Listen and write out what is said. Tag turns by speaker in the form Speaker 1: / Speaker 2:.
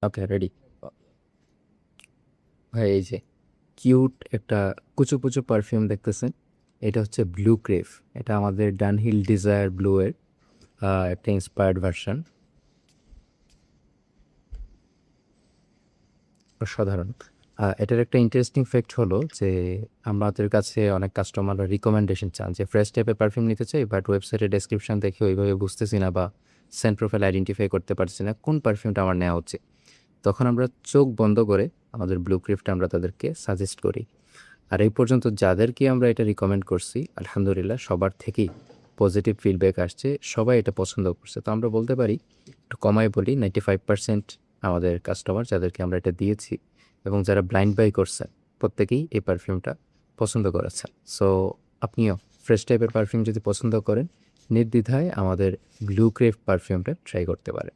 Speaker 1: ওকে, ready. ভাই, এই যে কিউট একটা কুচো পারফিউম দেখতেছেন, এটা হচ্ছে ব্লু ক্রেভ। এটা আমাদের ডানহিল ডিজায়ার ব্লু এর একটা ইন্সপায়ার্ড ভার্সন। অসাধারণ। এটার একটা ইন্টারেস্টিং ফ্যাক্ট হলো যে আমাদের কাছে অনেক কাস্টমাররা রিকমেন্ডেশন চান যে ফ্রেশ টাইপের পারফিউম নিতে চাই, বাট ওয়েবসাইটের ডেসক্রিপশন দেখে ওইভাবে বুঝতেছি না বা সেন্ট প্রোফাইল আইডেন্টিফাই করতে পারছি না কোন পারফিউমটা আমার নেওয়া উচিত। তখন আমরা চোখ বন্ধ করে আমাদের ব্লু ক্রিফটা আমরা তাদেরকে সাজেস্ট করি। আর এই পর্যন্ত যাদেরকে আমরা এটা রিকমেন্ড করছি, আলহামদুলিল্লাহ সবার থেকেই পজিটিভ ফিডব্যাক আসছে, সবাই এটা পছন্দ করছে। তো আমরা বলতে পারি, একটু কমাই বলি, 95% আমাদের কাস্টমার যাদেরকে আমরা এটা দিয়েছি এবং যারা ব্লাইন্ড বাই করছেন প্রত্যেকেই এই পারফিউমটা পছন্দ করেছেন। সো আপনিও ফ্রেশ টাইপের পারফিউম যদি পছন্দ করেন, নির্দ্বিধায় আমাদের ব্লু ক্রেভ পারফিউমটা ট্রাই করতে পারেন।